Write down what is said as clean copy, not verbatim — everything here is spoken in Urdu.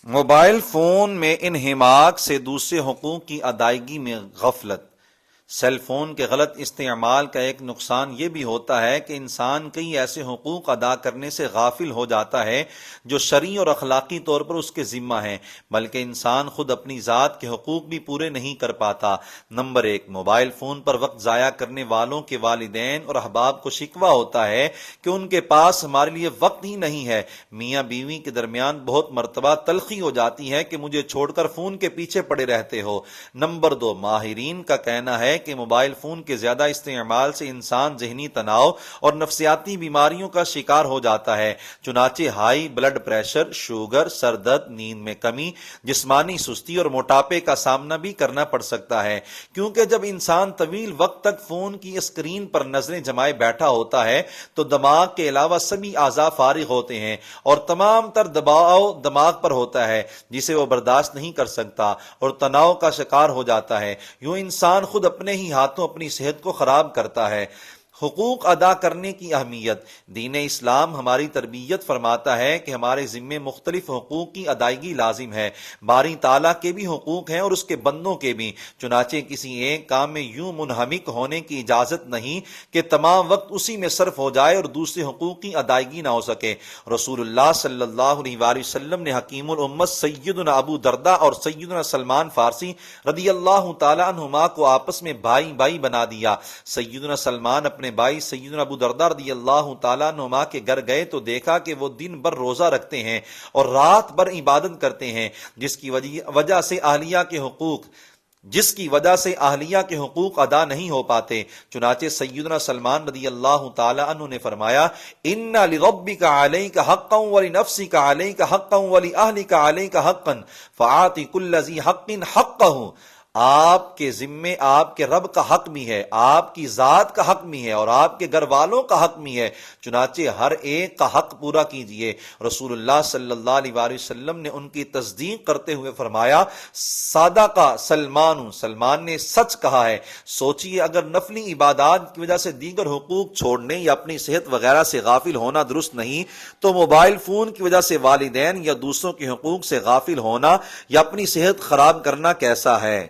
موبائل فون میں انہماک سے دوسرے حقوق کی ادائیگی میں غفلت۔ سیل فون کے غلط استعمال کا ایک نقصان یہ بھی ہوتا ہے کہ انسان کئی ایسے حقوق ادا کرنے سے غافل ہو جاتا ہے جو شرعی اور اخلاقی طور پر اس کے ذمہ ہیں، بلکہ انسان خود اپنی ذات کے حقوق بھی پورے نہیں کر پاتا۔ نمبر 1، موبائل فون پر وقت ضائع کرنے والوں کے والدین اور احباب کو شکوہ ہوتا ہے کہ ان کے پاس ہمارے لیے وقت ہی نہیں ہے۔ میاں بیوی کے درمیان بہت مرتبہ تلخی ہو جاتی ہے کہ مجھے چھوڑ کر فون کے پیچھے پڑے رہتے ہو۔ نمبر 2، ماہرین کا کہنا ہے کہ موبائل فون کے زیادہ استعمال سے انسان ذہنی تناؤ اور نفسیاتی بیماریوں کا شکار ہو جاتا ہے، چنانچہ ہائی بلڈ پریشر، شوگر، سر درد، نیند میں کمی، جسمانی سستی اور موٹاپے کا سامنا بھی کرنا پڑ سکتا ہے، کیونکہ جب انسان طویل وقت تک فون کی اسکرین پر نظریں جمائے بیٹھا ہوتا ہے تو دماغ کے علاوہ سبھی اعضاء فارغ ہوتے ہیں اور تمام تر دباؤ دماغ پر ہوتا ہے جسے وہ برداشت نہیں کر سکتا اور تناؤ کا شکار ہو جاتا ہے۔ یوں انسان خود اپنے ہی ہاتھوں اپنی صحت کو خراب کرتا ہے۔ حقوق ادا کرنے کی اہمیت۔ دین اسلام ہماری تربیت فرماتا ہے کہ ہمارے ذمے مختلف حقوق کی ادائیگی لازم ہے۔ باری تعالیٰ کے بھی حقوق ہیں اور اس کے بندوں کے بھی، چنانچہ کسی ایک کام میں یوں منہمک ہونے کی اجازت نہیں کہ تمام وقت اسی میں صرف ہو جائے اور دوسرے حقوق کی ادائیگی نہ ہو سکے۔ رسول اللہ صلی اللہ علیہ وآلہ وسلم نے حکیم الامت سیدنا ابو درداء اور سیدنا سلمان فارسی رضی اللہ تعالی عنہما کو آپس میں بھائی بھائی بنا دیا۔ سیدنا سلمان اپنے بھائی سیدنا ابو درداء رضی اللہ تعالیٰ عنہما کے گھر گئے تو دیکھا کہ وہ دن بھر روزہ رکھتے ہیں اور رات بھر عبادت کرتے ہیں، جس کی وجہ سے اہلیہ کے حقوق ادا نہیں ہو پاتے۔ چنانچہ سیدنا سلمان رضی اللہ تعالی عنہ نے فرمایا، ان لربک علیک حقا ولنفسک علیک حقا ولاہلک علیک حقا فآت کل ذی حق حقہ۔ آپ کے ذمے آپ کے رب کا حق بھی ہے، آپ کی ذات کا حق بھی ہے اور آپ کے گھر والوں کا حق بھی ہے، چنانچہ ہر ایک کا حق پورا کیجئے۔ رسول اللہ صلی اللہ علیہ وآلہ وسلم نے ان کی تصدیق کرتے ہوئے فرمایا، صادق سلمان نے سچ کہا ہے۔ سوچئے اگر نفلی عبادات کی وجہ سے دیگر حقوق چھوڑنے یا اپنی صحت وغیرہ سے غافل ہونا درست نہیں، تو موبائل فون کی وجہ سے والدین یا دوسروں کے حقوق سے غافل ہونا یا اپنی صحت خراب کرنا کیسا ہے؟